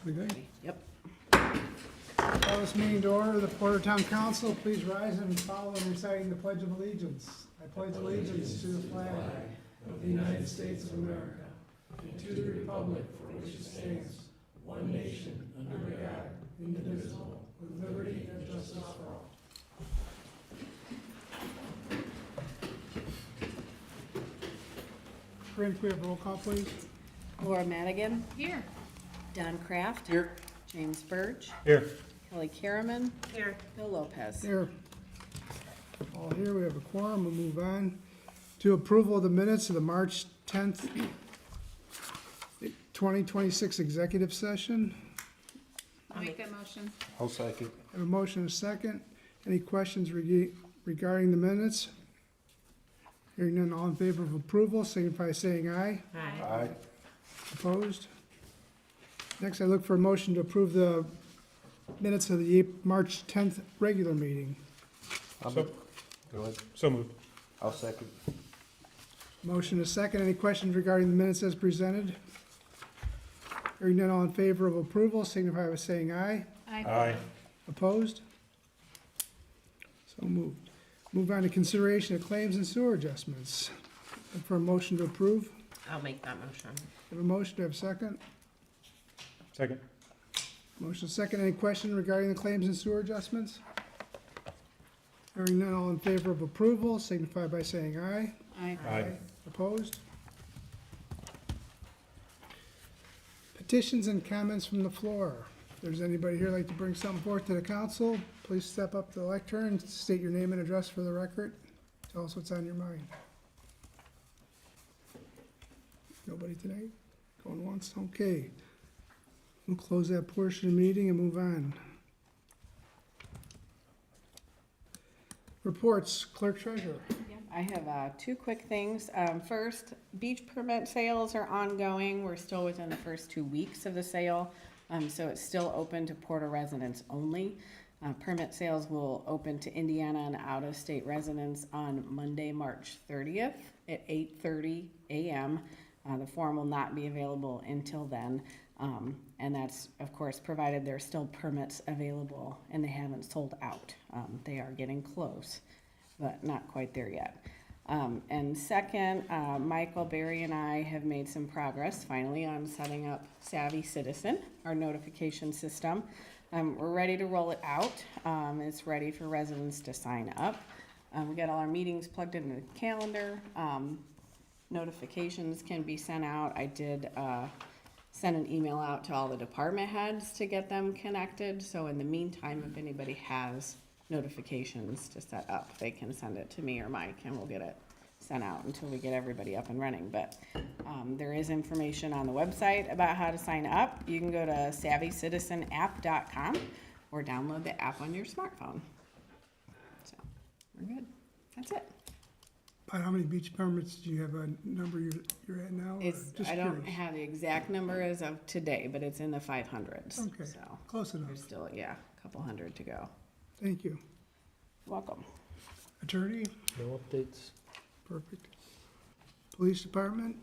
We good? Yep. Call this meeting to order. The Porter Town Council, please rise and follow in reciting the Pledge of Allegiance. I pledge allegiance to the flag of the United States of America and to the republic for which it stands, one nation, under God, indivisible, with liberty and justice for all. Corinne, can we have roll call, please? Laura Madigan, Here. Don Kraft. Here. James Birch, Here. Kelly Karaman, Here. Bill Lopez. Here. All here, we have a quorum, we'll move on to approval of the minutes of the March 10th, 2026 executive session. I'll make that motion. I'll second. Have a motion and a second. Any questions regarding the minutes? Hearing none, all in favor of approval, signify by saying aye. Aye. Opposed? Next, I look for a motion to approve the minutes of the March 10th regular meeting. Go ahead. So moved. I'll second. Motion is second. Any questions regarding the minutes as presented? Hearing none, all in favor of approval, signify by saying aye. Aye. Opposed? So moved. Move on to consideration of claims and sewer adjustments. Look for a motion to approve. I'll make that motion. Have a motion, to have a second? Second. Motion is second. Any question regarding the claims and sewer adjustments? Hearing none, all in favor of approval, signify by saying aye. Aye. Aye. Opposed? Petitions and comments from the floor. If there's anybody here like to bring something forth to the council, please step up to the lectern and state your name and address for the record. Tell us what's on your mind. Nobody tonight? Going once? Okay. We'll close that portion of the meeting and move on. Reports, clerk treasurer. I have two quick things. First, beach permit sales are ongoing. We're still within the first 2 weeks of the sale, so it's still open to Porter residents only. Permit sales will open to Indiana and out-of-state residents on Monday, March 30th at 8:30 a.m. The form will not be available until then, and that's, of course, provided there's still permits available and they haven't sold out. They are getting close, but not quite there yet. And second, Michael, Barry, and I have made some progress finally on setting up Savvy Citizen, our notification system. We're ready to roll it out. It's ready for residents to sign up. We got all our meetings plugged into the calendar. Notifications can be sent out. I did send an email out to all the department heads to get them connected. So in the meantime, if anybody has notifications to set up, they can send it to me or Mike and we'll get it sent out until we get everybody up and running. But there is information on the website about how to sign up. You can go to savvycitizenapp.com or download the app on your smartphone. So we're good. That's it. About how many beach permits, do you have a number you're at now? or It's, just I don't curious? have the exact number as of today, but it's in the 500s. Okay, So close enough. there's still, yeah, a couple hundred to go. Thank you. Welcome. Attorney, No updates? perfect. Police department,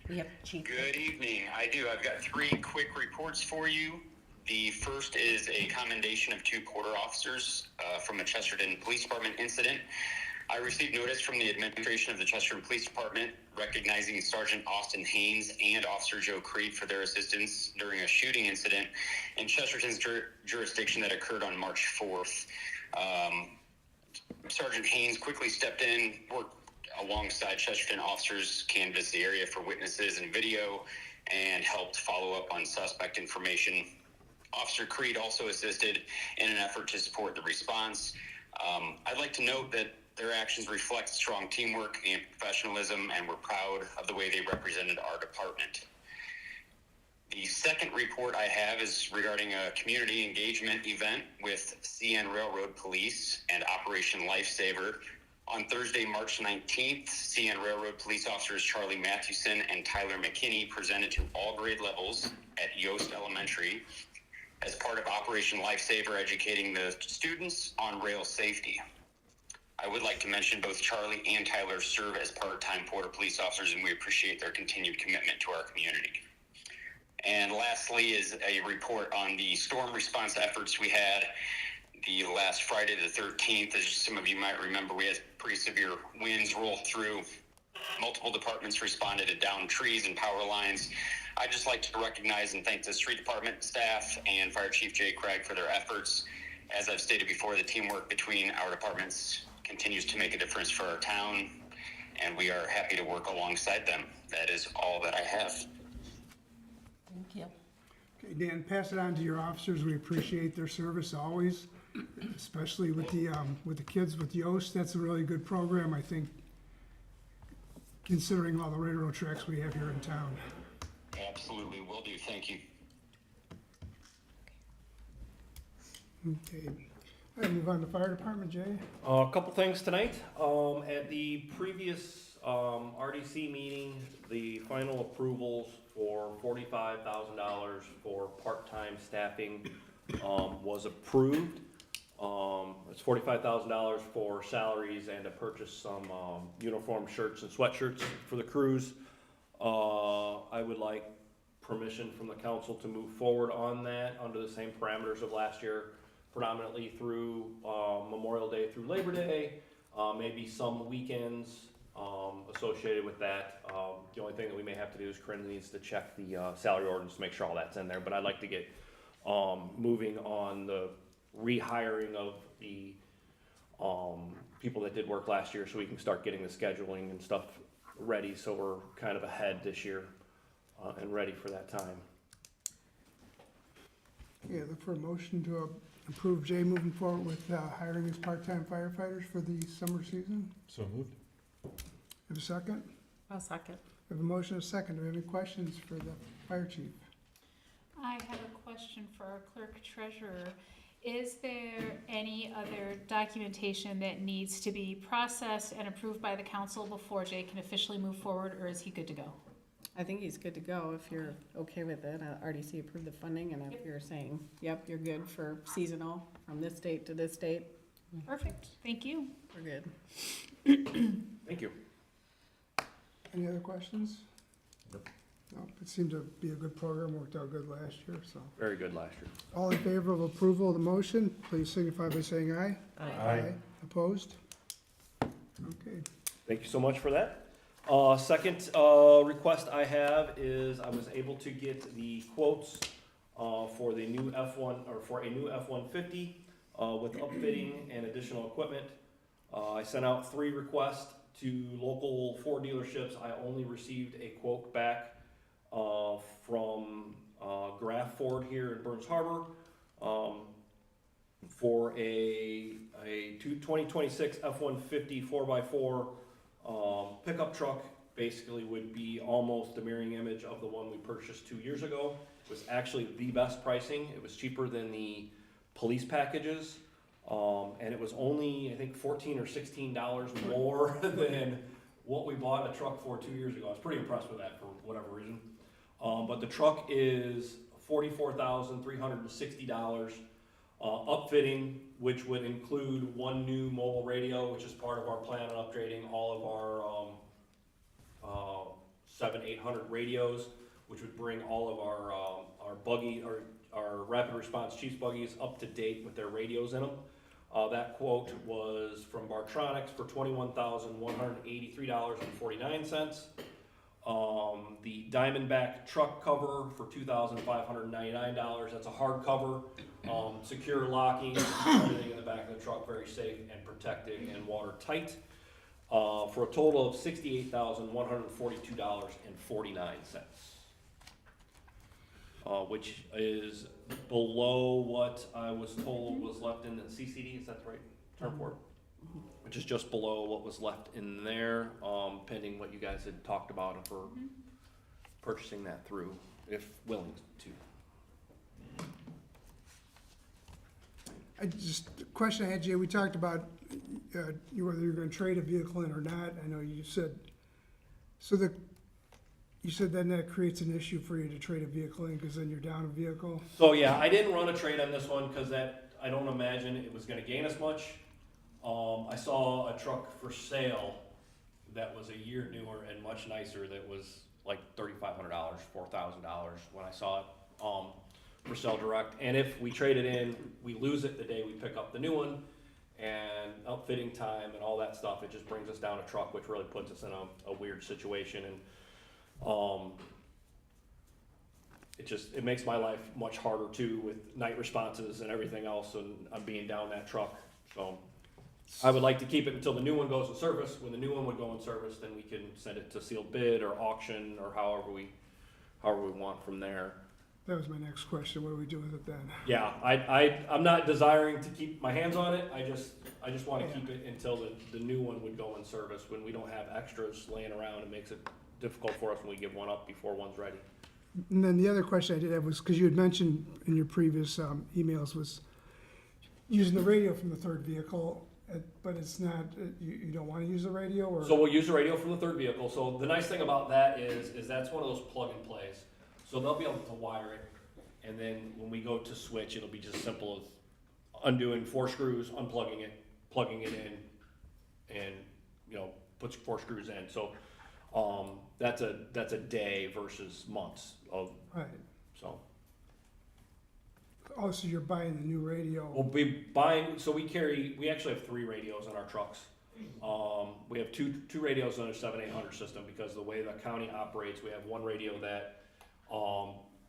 Yep, chief. Good evening. I do. I've got 3 quick reports for you. The first is a commendation of 2 Porter officers from a Chesterton Police Department incident. I received notice from the administration of the Chesterton Police Department recognizing Sergeant Austin Haynes and Officer Joe Creed for their assistance during a shooting incident in Chesterton's jurisdiction that occurred on March 4th. Sergeant Haynes quickly stepped in, worked alongside Chesterton officers, canvassed the area for witnesses and video, and helped follow up on suspect information. Officer Creed also assisted in an effort to support the response. I'd like to note that their actions reflect strong teamwork and professionalism, and we're proud of the way they represented our department. The second report I have is regarding a community engagement event with CN Railroad Police and Operation Lifesaver. On Thursday, March 19th, CN Railroad police officers Charlie Mathewson and Tyler McKinney presented to all grade levels at Yost Elementary as part of Operation Lifesaver, educating the students on rail safety. I would like to mention both Charlie and Tyler serve as part-time Porter police officers, and we appreciate their continued commitment to our community. And lastly is a report on the storm response efforts we had the last Friday the 13th. As some of you might remember, we had pretty severe winds roll through. Multiple departments responded to downed trees and power lines. I'd just like to recognize and thank the street department staff and Fire Chief Jay Craig for their efforts. As I've stated before, the teamwork between our departments continues to make a difference for our town, and we are happy to work alongside them. That is all that I have. Thank you. Okay, Dan, pass it on to your officers. We appreciate their service always, especially with the kids with Yoast. That's a really good program, I think, considering all the railroad tracks we have here in town. Absolutely, will do. Thank you. Okay, all right, move on to fire department, Jay. A couple things tonight. At the previous RDC meeting, the final approvals for $45,000 for part-time staffing was approved. It's $45,000 for salaries and to purchase some uniform shirts and sweatshirts for the crews. I would like permission from the council to move forward on that under the same parameters of last year, predominantly through Memorial Day through Labor Day, maybe some weekends associated with that. The only thing that we may have to do is Corinne needs to check the salary ordinance to make sure all that's in there, but I'd like to get moving on the rehiring of the people that did work last year so we can start getting the scheduling and stuff ready so we're kind of ahead this year and ready for that time. Yeah, look for a motion to approve Jay moving forward with hiring his part-time firefighters for the summer season. So moved. Have a second? I'll second. We have a motion and a second. Do we have any questions for the fire chief? I have a question for our clerk treasurer. Is there any other documentation that needs to be processed and approved by the council before Jay can officially move forward, or is he good to go? I think he's good to go if you're okay with it. RDC approved the funding, and if you're saying, yep, you're good for seasonal from this date to this date, Perfect, thank you. we're good. Thank you. Any other questions? Nope. No, it seemed to be a good program, worked out good last year, so. Very good last year. All in favor of approval of the motion, please signify by saying aye. Aye. Opposed? Okay. Thank you so much for that. Second request I have is I was able to get the quotes for the new F1 or for a new F-150 with upfitting and additional equipment. I sent out 3 requests to local Ford dealerships. I only received a quote back from Graf Ford here in Burns Harbor for a 2026 F-150 4x4 pickup truck. Basically would be almost the mirroring image of the one we purchased 2 years ago. It was actually the best pricing. It was cheaper than the police packages. And it was only, I think, $14 or $16 more than what we bought a truck for 2 years ago. I was pretty impressed with that for whatever reason. But the truck is $44,360. Upfitting, which would include 1 new mobile radio, which is part of our plan on upgrading all of our 700-800 radios, which would bring all of our buggy, our rapid response Chiefs buggies up to date with their radios in them. That quote was from Bartronics for $21,183.49. The Diamondback truck cover for $2,599. That's a hard cover, secure locking, everything in the back of the truck very safe and protected and watertight. For a total of $68,142.49. Which is below what I was told was left in the CCD, is that the right term for it? Which is just below what was left in there, pending what you guys had talked about for purchasing that through, if willing to. The question I had, Jay, we talked about whether you're gonna trade a vehicle in or not. I know you said, you said then that creates an issue for you to trade a vehicle in, because then you're down a vehicle. So yeah, I didn't run a trade on this one because I don't imagine it was gonna gain us much. I saw a truck for sale that was a year newer and much nicer that was like $3,500, $4,000 when I saw it, for Sell Direct. And if we trade it in, we lose it the day we pick up the new one, and outfitting time and all that stuff, it just brings us down a truck, which really puts us in a weird situation. And it makes my life much harder too with night responses and everything else, and I'm being down that truck. So I would like to keep it until the new one goes in service. When the new one would go in service, then we can send it to sealed bid or auction or however we want from there. That was my next question. What do we do with it then? Yeah, I'm not desiring to keep my hands on it. I just want to keep it until the new one would go in service. When we don't have extras laying around, it makes it difficult for us when we give one up before one's ready. And then the other question I did have was, because you had mentioned in your previous emails, was using the radio from the third vehicle, but it's not, you don't want to use the radio, or? So we'll use the radio from the third vehicle. So the nice thing about that is that's one of those plug and plays. So they'll be able to wire it, and then when we go to switch, it'll be just simple as undoing 4 screws, unplugging it, plugging it in, and puts 4 screws in. So that's a day versus months of. Right. So Oh, so you're buying the new radio? we'll be buying. So we actually have 3 radios in our trucks. We have two radios on a 7800 system because the way the county operates, we have one radio that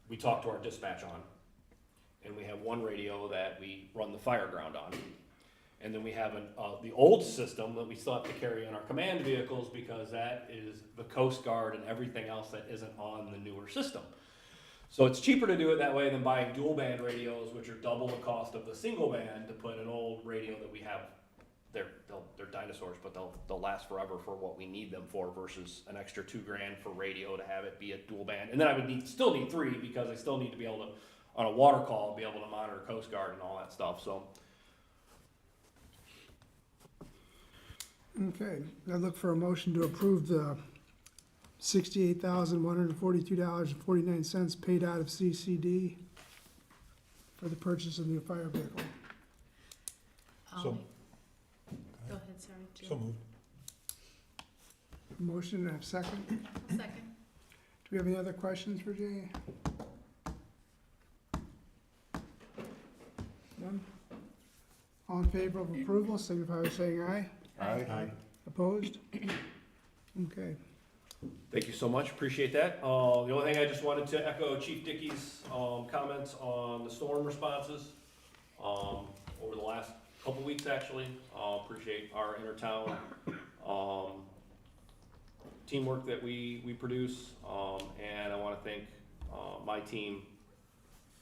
we talk to our dispatch on, and we have one radio that we run the fire ground on, and then we have the old system that we still have to carry in our command vehicles because that is the Coast Guard and everything else that isn't on the newer system. So it's cheaper to do it that way than buying dual band radios, which are double the cost of the single band, to put an old radio that we have. They're dinosaurs, but they'll last forever for what we need them for, versus an extra $2,000 for radio to have it be a dual band. And then I would still need 3 because I still need to be able to, on a water call, be able to monitor Coast Guard and all that stuff. So Okay, I look for a motion to approve the $68,142.49 paid out of CCD for the purchase of the new fire vehicle. So, Go ahead, sorry, so Jill. moved. Motion, and I have second. Do Second. we have any other questions for Jay? None? All in favor of approval, signify by saying aye. Aye. Opposed? Okay. thank you so much, appreciate that. The only thing I just wanted to echo Chief Dickey's comments on the storm responses over the last couple weeks, actually. Appreciate our intertown teamwork that we produce, and I want to thank my team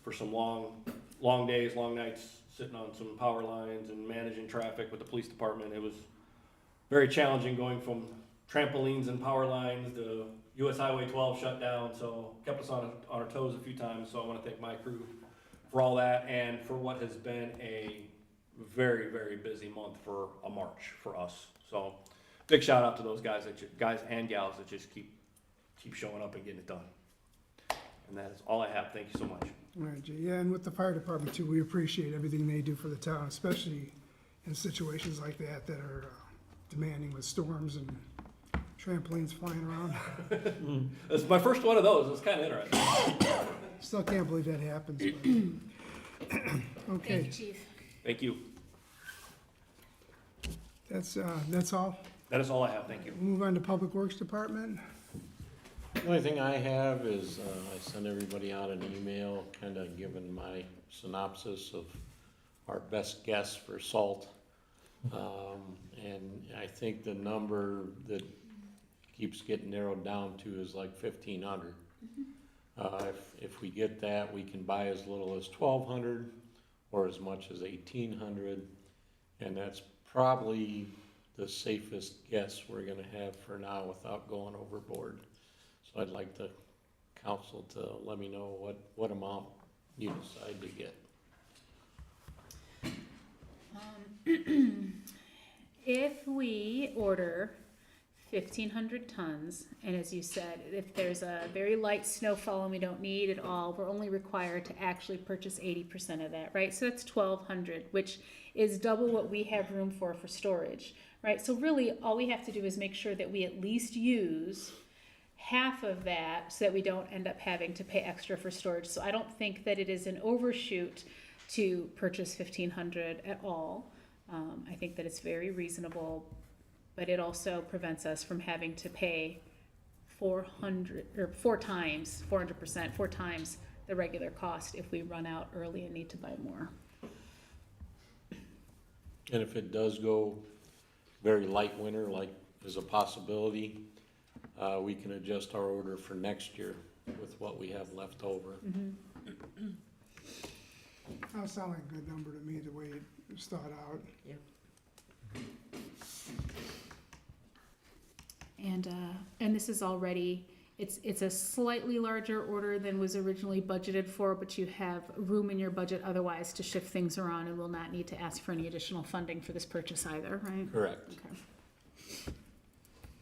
for some long days, long nights, sitting on some power lines and managing traffic with the police department. It was very challenging going from trampolines and power lines to US Highway 12 shut down, so kept us on our toes a few times. So I want to thank my crew for all that, and for what has been a very, very busy month for a March for us. So big shout out to those guys and gals that just keep showing up and getting it done. And that is all I have. Thank you so much. All right, Jay. Yeah, and with the fire department too, we appreciate everything they do for the town, especially in situations like that that are demanding with storms and trampolines flying around. This is my first one of those. It's kind of interesting. Still can't believe that happens. But Thank okay, you, Chief. Thank you. that's all. That is all I have. Thank you. Move on to Public Works Department. The only thing I have is, I sent everybody out an email, kinda giving my synopsis of our best guess for salt. And I think the number that keeps getting narrowed down to is like 1,500. If we get that, we can buy as little as 1,200 or as much as 1,800, and that's probably the safest guess we're gonna have for now without going overboard. So I'd like the council to let me know what amount you decide to get. If we order 1,500 tons, and as you said, if there's a very light snowfall and we don't need it all, we're only required to actually purchase 80% of that, right? So that's 1,200, which is double what we have room for storage, right? So really, all we have to do is make sure that we at least use half of that so that we don't end up having to pay extra for storage. So I don't think that it is an overshoot to purchase 1,500 at all. I think that it's very reasonable, but it also prevents us from having to pay 400 or 400%, 4 times the regular cost if we run out early and need to buy more. And if it does go very light winter, like is a possibility, we can adjust our order for next year with what we have left over. That sounds like a good number to me, the way it's thought out. And this is already, it's a slightly larger order than was originally budgeted for, but you have room in your budget otherwise to shift things around and will not need to ask for any additional funding for this purchase either, right? Correct. Okay.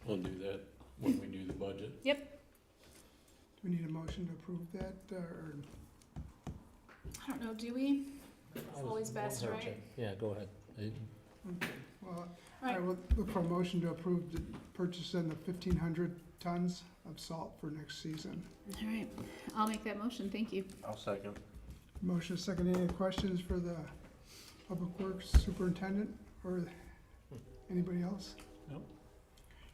We'll do that when we do the budget. Do we need a motion to approve that, or? I don't know, do we? It's always best, right? Yeah, go ahead. Okay, well, I Right. will look for a motion to approve the purchasing the 1,500 tons of salt for next season. All right, I'll make that motion, thank you. I'll second. Motion second, any questions for the Public Works Superintendent or anybody else? No.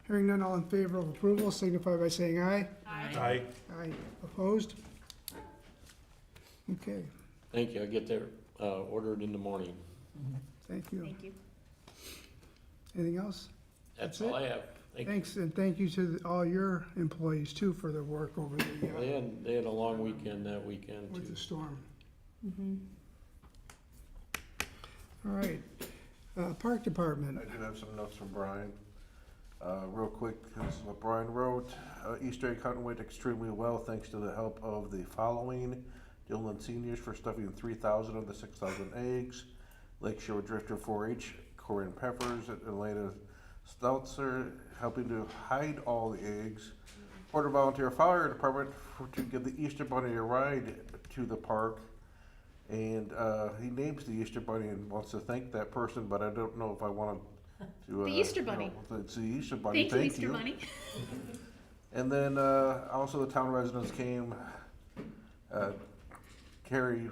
Hearing none, all in favor of approval signify by saying aye. Aye. Aye. Opposed? Okay, Thank you. I'll get that ordered in the morning. thank you. Thank you. Anything else? That's That's all I have. Thank you. Thanks, and thank you to all your employees too for their work over They had a long weekend that weekend with too. the storm. All right, Park Department. I do have some notes from Brian. Real quick, this is what Brian wrote. Easter egg hunting went extremely well thanks to the help of the following: Dillon Seniors for stuffing 3,000 of the 6,000 eggs, Lakeshore Drifter 4-H, Corinne Peppers, and Elena Stelzer helping to hide all the eggs, Porter Volunteer Fire Department to give the Easter Bunny a ride to the park. And he names the Easter Bunny and wants to thank that person, but I don't know if I want to. The Easter Bunny. It's the Easter Bunny. Thank you, Easter Bunny. And then also the town residents came.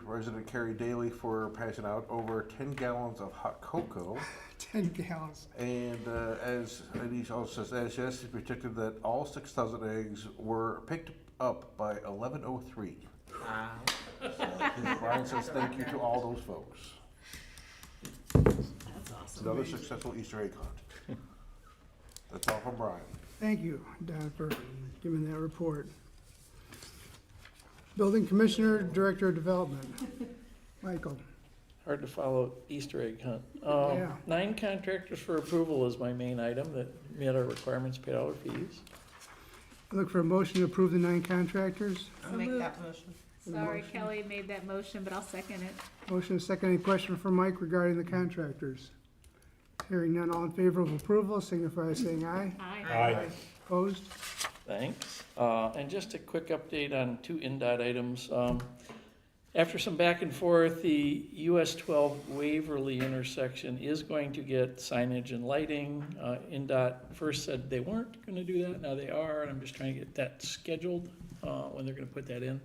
Resident Carrie Daly for passing out over 10 gallons of hot cocoa. 10 gallons. And as Denise also says, as yes, he predicted that all 6,000 eggs were picked up by 11:03. Brian says thank you to all those folks. That's awesome. Another successful Easter egg hunt. That's all from Brian. Thank you, Don, for giving that report. Building Commissioner, Director of Development, Michael. Hard to follow Easter egg hunt. Yeah. 9 contractors for approval is my main item that met our requirements, paid all our fees. I look for a motion to approve the 9 contractors. I'll make that motion. Sorry, Kelly made that motion, but I'll second it. Motion is second. Any question for Mike regarding the contractors? Hearing none, all in favor of approval signify by saying aye. Aye. Opposed? Thanks. And just a quick update on 2 NDOT items. After some back and forth, the US 12 Waverly intersection is going to get signage and lighting. NDOT first said they weren't gonna do that, now they are, and I'm just trying to get that scheduled, when they're gonna put that in.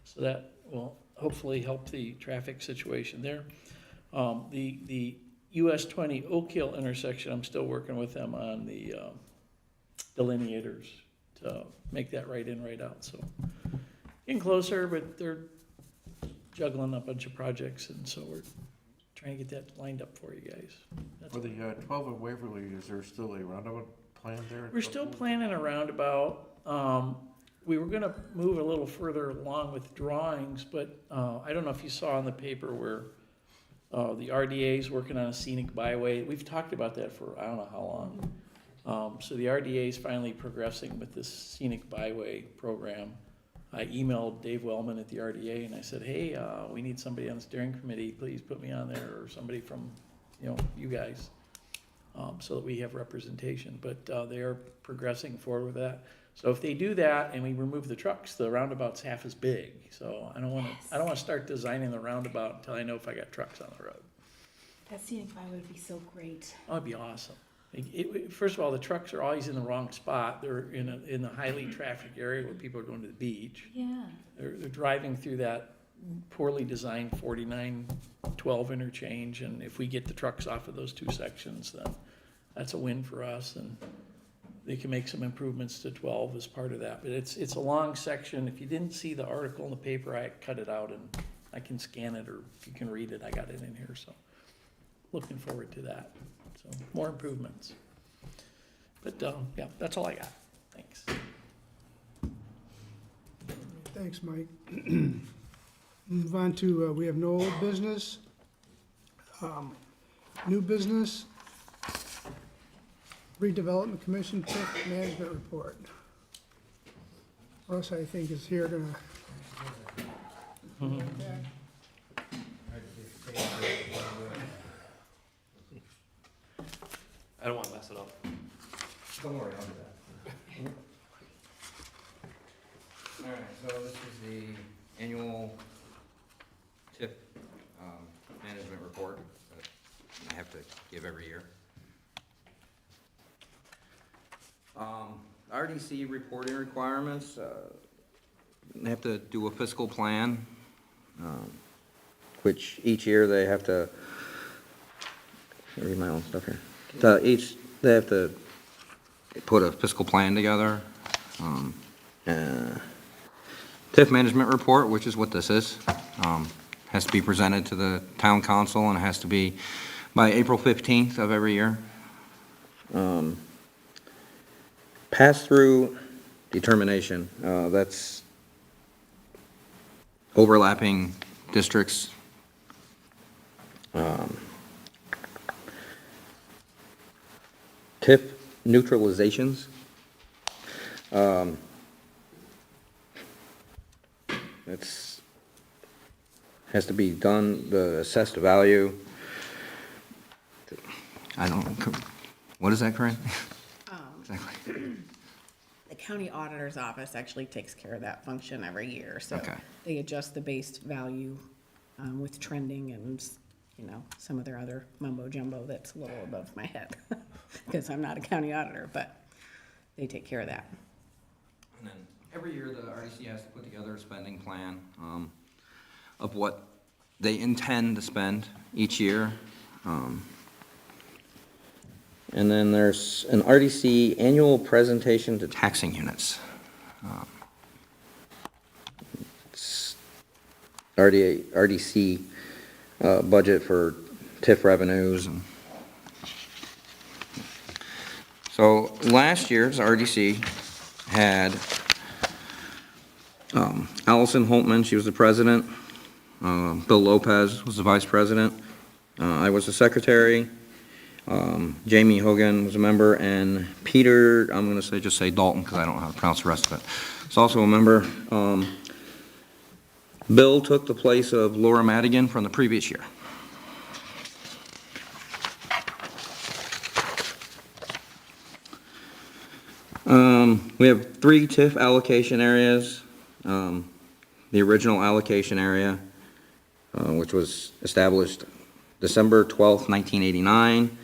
So that will hopefully help the traffic situation there. The US 20 Oak Hill intersection, I'm still working with them on the delineators to make that right in, right out, so. Getting closer, but they're juggling a bunch of projects, and so we're trying to get that lined up for you guys. That's For the 12 of Waverly, is there still a roundabout plan there? We're still planning a roundabout. We were gonna move a little further along with drawings, but I don't know if you saw in the paper where the RDA is working on a scenic byway. We've talked about that for I don't know how long. So the RDA is finally progressing with this scenic byway program. I emailed Dave Wellman at the RDA and I said, hey, we need somebody on the steering committee. Please put me on there, or somebody from, you guys, so that we have representation. But they are progressing forward with that. So if they do that and we remove the trucks, the roundabout's half as big. So I don't want to start designing the roundabout until I know if I got trucks on the road. That scenic byway would be so great. Oh, it'd be awesome. First of all, the trucks are always in the wrong spot. They're in a highly trafficked area where people are going to the beach. Yeah. They're driving through that poorly designed 4912 interchange, and if we get the trucks off of those two sections, then that's a win for us, and they can make some improvements to 12 as part of that. But it's a long section. If you didn't see the article in the paper, I cut it out and I can scan it, or if you can read it, I got it in here, so looking forward to that. So more improvements. But yeah, that's all I got. Thanks. Thanks, Mike. Move on to, we have no old business. New business. Redevelopment Commission TIF Management Report. Russ, I think, is here gonna. I don't wanna mess it up. Don't worry, I'll do that. Alright, so this is the annual TIF management report that I have to give every year. RDC reporting requirements, they have to do a fiscal plan, which each year they have to, I read my own stuff here. They have to put a fiscal plan together. TIF management report, which is what this is, has to be presented to the town council, and it has to be by April 15th of every year. Pass-through determination, that's overlapping districts. TIF neutralizations. It's, has to be done, the assessed value. I don't, what is that, Corinne? Exactly. The county auditor's office actually takes care of that function every year, so Okay. they adjust the base value with trending and, you know, some of their other mumbo jumbo that's a little above my head, because I'm not a county auditor, but they take care of that. And then every year, the RDC has to put together a spending plan of what they intend to spend each year. And then there's an RDC annual presentation to taxing units. It's RDC budget for TIF revenues. So last year's RDC had Allison Holtman, she was the president. Bill Lopez was the vice president. I was the secretary. Jamie Hogan was a member, and Peter, I'm going to just say Dalton, because I don't know how to pronounce the rest of it. He's also a member. Bill took the place of Laura Madigan from the previous year. We have 3 TIF allocation areas. The original allocation area, which was established December 12th, 1989,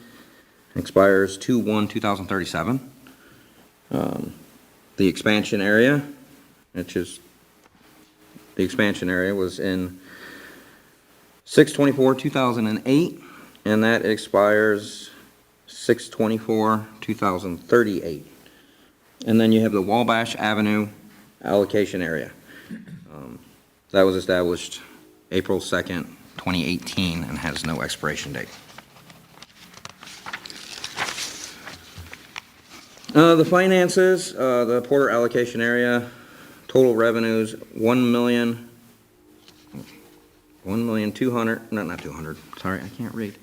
expires 2/1/2037. The expansion area, which is, the expansion area was in 6/24/2008, and that expires 6/24/2038. And then you have the Wabash Avenue allocation area. That was established April 2nd, 2018, and has no expiration date. The finances, the Porter allocation area, total revenues, not 200, sorry, I can't read.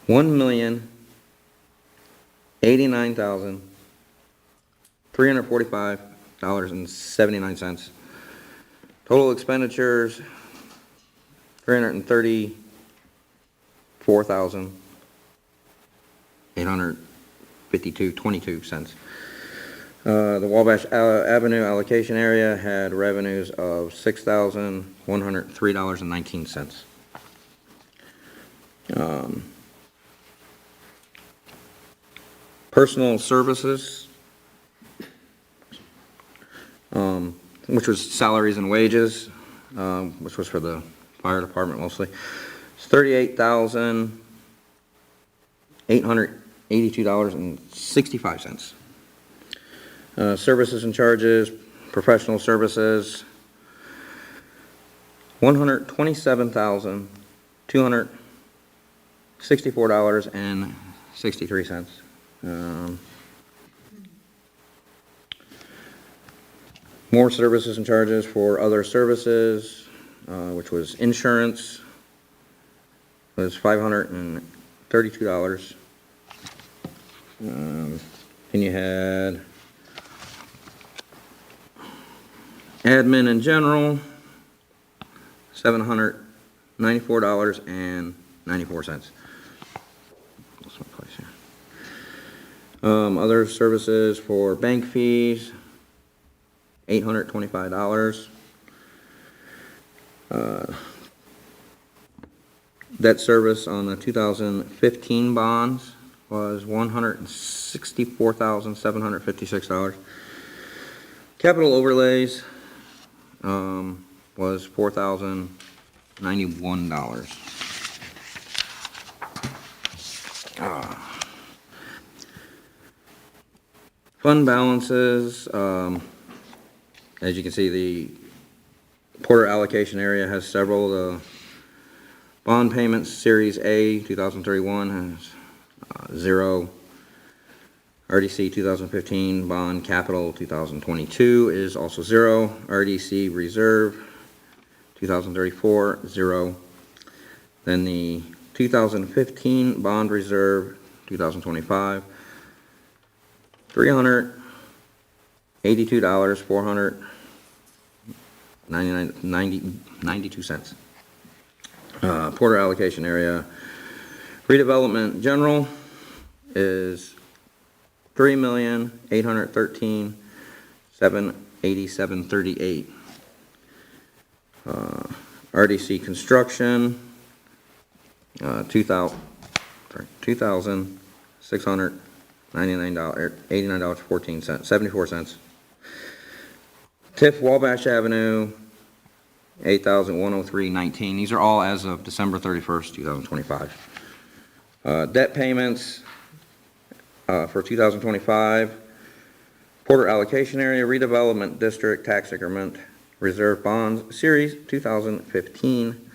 $1,089,345.79. Total expenditures, $334,852.22. The Wabash Avenue allocation area had revenues of $6,103.19. personal services, which was salaries and wages, which was for the fire department mostly. It's $38,882.65. Services and charges, professional services, $127,264.63. More services and charges for other services, which was insurance, was $532. Then you had admin in general, $794.94. Lost my place here. Other services for bank fees, $825. Debt service on the 2015 bonds was $164,756. Capital overlays was $4,091. Fund balances, as you can see, the Porter allocation area has several. The bond payments, Series A, 2031 has 0. RDC 2015 bond capital 2022 is also 0. RDC reserve 2034, 0. Then the 2015 bond reserve 2025, $382.492. Porter allocation area. Redevelopment general is $3,813,787.38. RDC construction, $2,699.89.14, 74 cents. TIF Wabash Avenue, $8,103.19. These are all as of December 31st, 2025. Debt payments for 2025, Porter allocation area, redevelopment district, tax increment, reserve bonds, series 2015.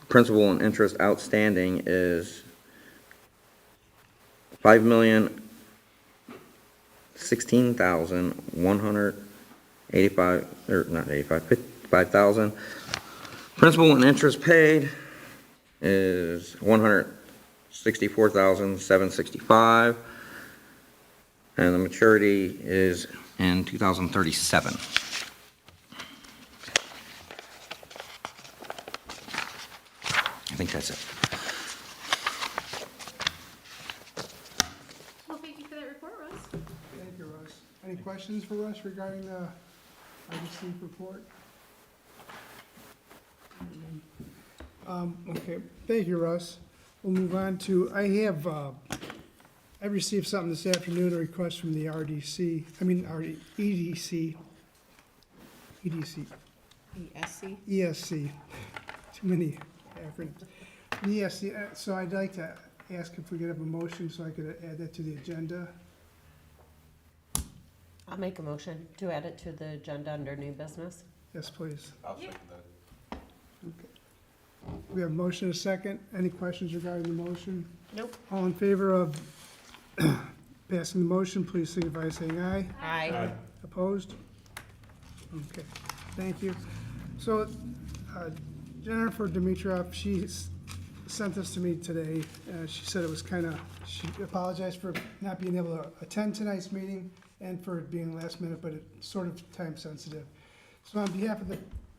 Principal and interest outstanding is $5,016,185, or not 85, 55,000. Principal and interest paid is $164,765, and the maturity is in 2037. I think that's it. Well, thank you for that report, Russ. Thank you, Russ. Any questions for Russ regarding the RDC report? Okay, thank you, Russ. We'll move on to, I received something this afternoon, a request from the EDC. ESC, too many acronyms. ESC, so I'd like to ask if we could have a motion so I could add that to the agenda. I'll make a motion to add it to the agenda under new business. Yes, please. I'll second that. Okay. We have a motion, a second. Any questions regarding the motion? Nope. All in favor of passing the motion, please signify by saying aye. Aye. Opposed? Okay, thank you. So, Jennifer Dimitrov, she sent this to me today. She said it was she apologized for not being able to attend tonight's meeting and for it being last minute, but it's sort of time sensitive. So on behalf of the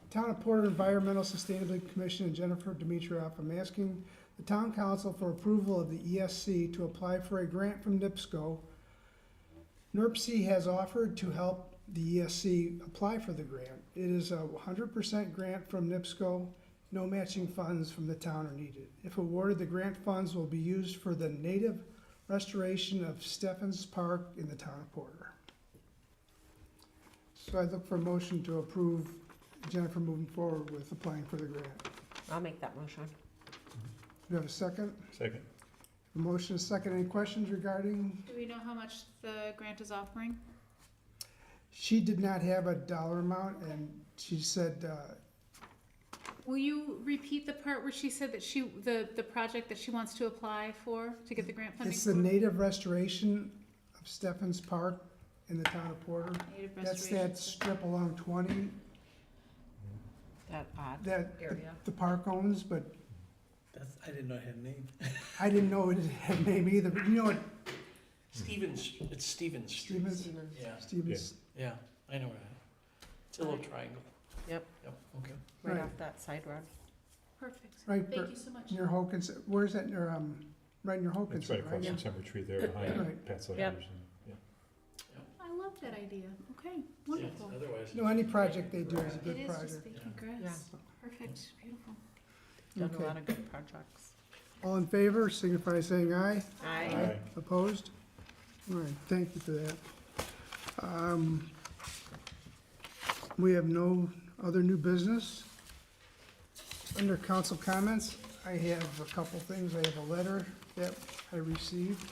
Town of Porter Environmental Sustainability Commission and Jennifer Dimitrov, I'm asking the Town Council for approval of the ESC to apply for a grant from NIPSCO. NERC has offered to help the ESC apply for the grant. It is a 100% grant from NIPSCO. No matching funds from the town are needed. If awarded, the grant funds will be used for the native restoration of Stephens Park in the town of Porter. So I look for a motion to approve Jennifer moving forward with applying for the grant. I'll make that motion. Do you have a second? Second. A motion, a second. Any questions regarding? Do we know how much the grant is offering? She did not have a dollar amount, and she said, Will you repeat the part where she said that the project that she wants to apply for, to get the grant funding it's for? the native restoration of Stephens Park in the town of Porter. Native That's restoration. that strip along 20 That odd that area. the park owns, but I didn't know it had a name. I didn't know it had a name either, but you know what, It's Stevens Street. Stevens? Siemens. Yeah, Stevens, yeah, I know that. It's a little triangle. Yep, Yep, okay. right Right. off that side road. Perfect. Right, Thank per- you so much. near Hawkins, where's that, near, right near Hawkins, It's right right? across Yeah. from Cemetery there behind Right. Pat's Yep. Letters. Yeah. I love that idea. Okay, Yeah, wonderful. otherwise. No, any project they do is a It good is just project. vacant grass. Perfect, beautiful. Done Okay. a lot of good projects. All in favor, signify by saying aye. Aye. Opposed? All right, thank you for that. We have no other new business. Under council comments, I have a couple things. I have a letter that I received,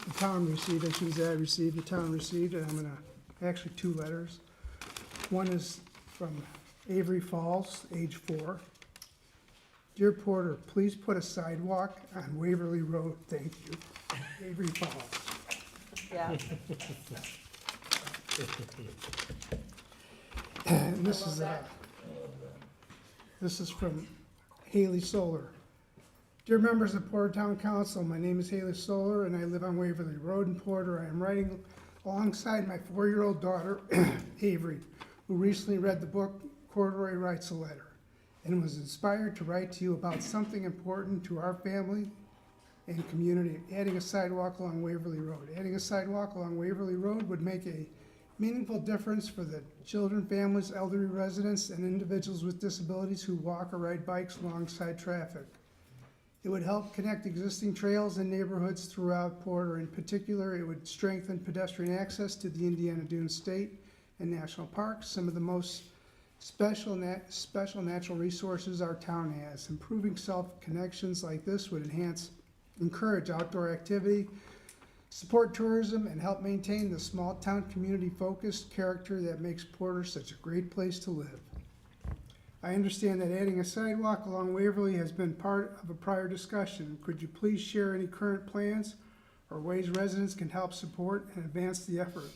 the town received, I should say I received, the town received, and I'm gonna, actually two letters. One is from Avery Falls, age 4. Dear Porter, please put a sidewalk on Waverly Road, thank you. Avery Falls. Yeah. And this is from Haley Solar. Dear members of Porter Town Council, my name is Haley Solar and I live on Waverly Road in Porter. I am writing alongside my 4-year-old daughter, Avery, who recently read the book Corduroy Writes a Letter and was inspired to write to you about something important to our family and community, adding a sidewalk along Waverly Road. Adding a sidewalk along Waverly Road would make a meaningful difference for the children, families, elderly residents, and individuals with disabilities who walk or ride bikes alongside traffic. It would help connect existing trails and neighborhoods throughout Porter. In particular, it would strengthen pedestrian access to the Indiana Dunes State and National Parks, some of the most special natural resources our town has. Improving self-connections like this would encourage outdoor activity, support tourism, and help maintain the small-town community-focused character that makes Porter such a great place to live. I understand that adding a sidewalk along Waverly has been part of a prior discussion. Could you please share any current plans or ways residents can help support and advance the effort?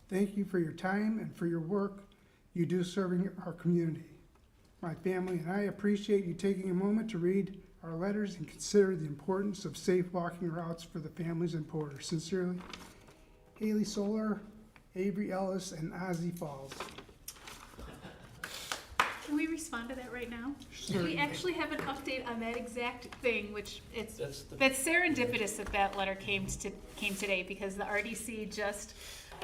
Thank you for your time and for your work you do serving our community. My family and I appreciate you taking a moment to read our letters and consider the importance of safe walking routes for the families in Porter. Sincerely, Haley Solar, Avery Ellis, and Ozzie Falls. Can we respond to that right now? Certainly. We actually have an update on that exact thing, which That's the, that's serendipitous that letter came today, because the RDC just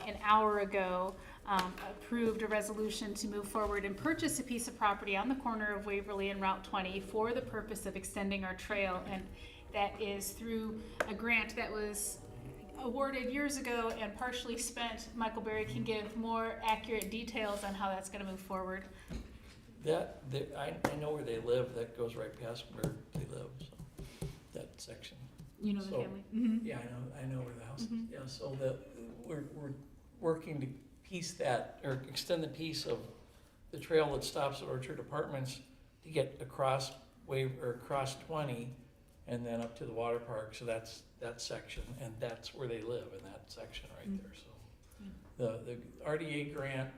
an hour ago approved a resolution to move forward and purchase a piece of property on the corner of Waverly and Route 20 for the purpose of extending our trail, and that is through a grant that was awarded years ago and partially spent. Michael Berry can give more accurate details on how that's going to move forward. I know where they live, that goes right past where they live, so, that section. You know the So- family. Mm-hmm. Yeah, I know where the house is, yeah, so we're working to piece that, or extend the piece of the trail that stops at Orchard Apartments to get across across 20 and then up to the water park, so that's that section, and that's where they live, in that section right there, so. The RDA grant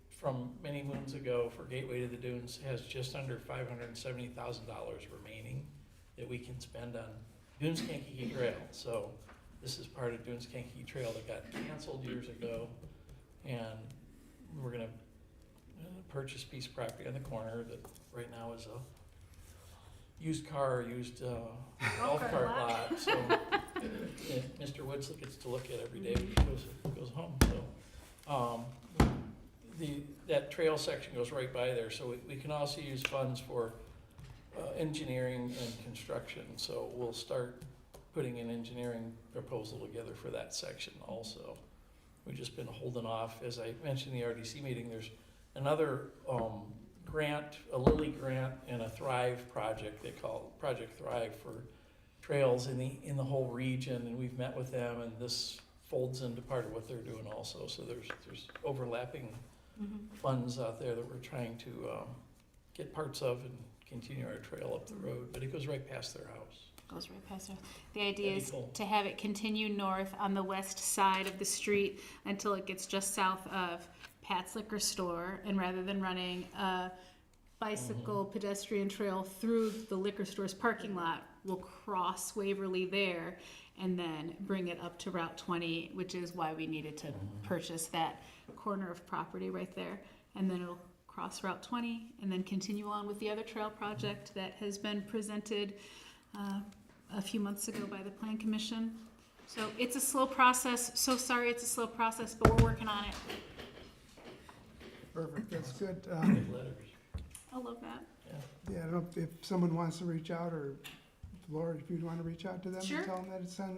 from many moons ago for Gateway to the Dunes has just under $570,000 remaining that we can spend on Dunes Kankakee Trail. So this is part of Dunes Kankakee Trail that got canceled years ago, and we're gonna purchase a piece of property on the corner that right now is a used golf cart lot. So Mr. Woods gets to look at every day when he goes home. So that trail section goes right by there, so we can also use funds for engineering and construction. So we'll start putting an engineering proposal together for that section also. We've just been holding off, as I mentioned in the RDC meeting, there's another, grant, a Lilly grant and a Thrive project, they call it Project Thrive, for trails in the whole region, and we've met with them, and this folds into part of what they're doing also, so there's overlapping funds out there that we're trying to, get parts of and continue our trail up the road, but it goes right past their house. Goes right past her. The idea That'd is be cool. to have it continue north on the west side of the street until it gets just south of Pat's Liquor Store, and rather than running a bicycle pedestrian trail through the liquor store's parking lot, we'll cross Waverly there and then bring it up to Route 20, which is why we needed to purchase that corner of property right there. And then it'll cross Route 20 and then continue on with the other trail project that has been presented a few months ago by the Plan Commission. So it's a slow process. So sorry it's a slow process, but we're working on it. Perfect, that's good. Big letters. I love that. Yeah, I don't know if someone wants to reach out, or Laura, if you'd want to reach out to them Sure. and tell them that it's on,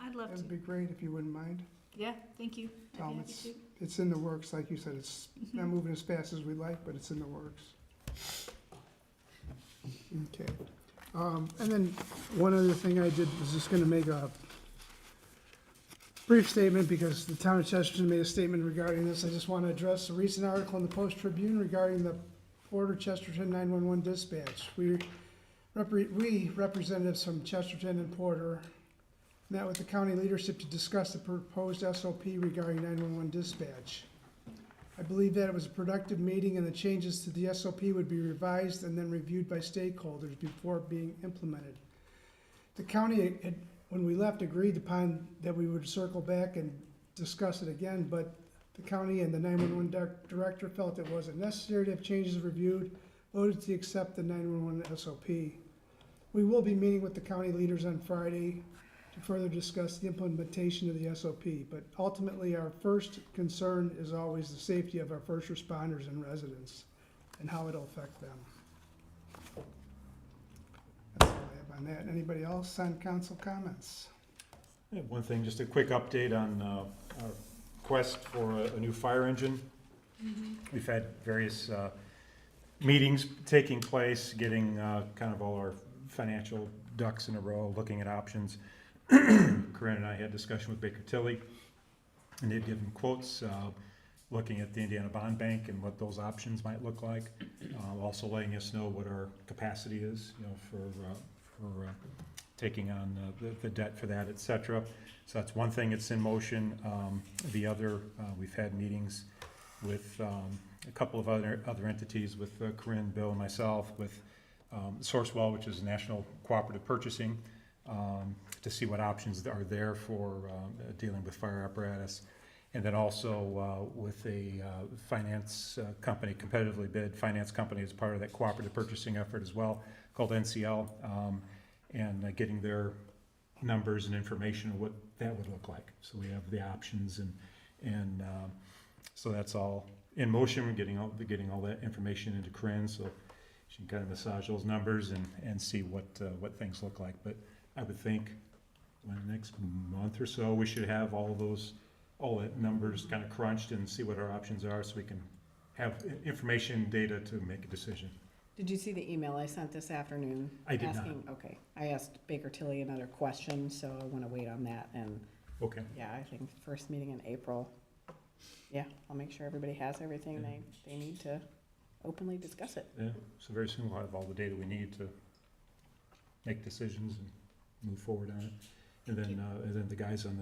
I'd love that to. would be great if you wouldn't mind. Yeah, thank you. Tell I'd be them happy to. it's in the works, like you said, it's not moving as fast as we'd like, but it's in the works. Okay. And then one other thing I did was just gonna make a brief statement, because the town of Chesterton made a statement regarding this. I just want to address a recent article in the Post Tribune regarding the Porter Chesterton 911 dispatch. We representatives from Chesterton and Porter met with the county leadership to discuss the proposed SOP regarding 911 dispatch. I believe that it was a productive meeting, and the changes to the SOP would be revised and then reviewed by stakeholders before being implemented. The county had, when we left, agreed upon that we would circle back and discuss it again, but the county and the 911 director felt it wasn't necessary to have changes reviewed, voted to accept the 911 SOP. We will be meeting with the county leaders on Friday to further discuss the implementation of the SOP, but ultimately our first concern is always the safety of our first responders and residents and how it'll affect them. That's all I have on that. Anybody else on council comments? I have one thing, just a quick update on our quest for a new fire engine. We've had various meetings taking place, getting kind of all our financial ducks in a row, looking at options. Corinne and I had discussion with Baker Tilly, and they've given quotes, looking at the Indiana Bond Bank and what those options might look like. Also letting us know what our capacity is, you know, for taking on the debt for that, et cetera. So that's one thing that's in motion. The other, we've had meetings with a couple of other entities, with Corinne, Bill, and myself, with Sourcewell, which is National Cooperative Purchasing, to see what options are there for dealing with fire apparatus. And then also with a finance company, competitively bid finance company as part of that cooperative purchasing effort as well, called NCL, and getting their numbers and information of what that would look like. So we have the options, and so that's all in motion. We're getting all that information into Corinne, so she can kind of massage those numbers and see what things look like. But I would think in the next month or so, we should have all that numbers kind of crunched and see what our options are, so we can have information, data to make a decision. Did you see the email I sent this afternoon? I did not. Asking, okay, I asked Baker Tilly another question, so I want to wait on that, and Okay. yeah, I think first meeting in April. Yeah, I'll make sure everybody has everything they need to openly discuss it. Yeah, so very soon we'll have all the data we need to make decisions and move forward on it. And then the guys on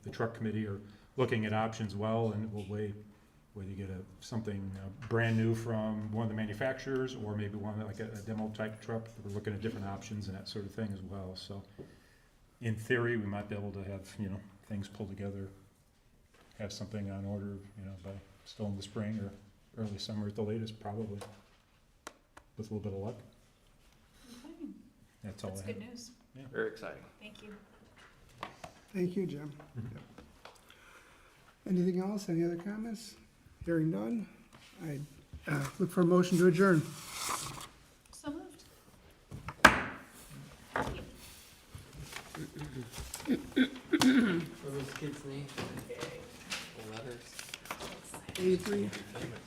the truck committee are looking at options well, and we'll weigh whether you get something brand new from one of the manufacturers, or maybe one like a demo type truck. We're looking at different options and that sort of thing as well. So in theory, we might be able to have, you know, things pulled together, have something on order, you know, by still in the spring or early summer at the latest, probably, with a little bit of luck. Okay. That's all That's I have. good news. Very exciting. Thank you. Thank you, Jim. Anything else? Any other comments? Hearing none, I look for a motion to adjourn. So moved. Thank you. 33.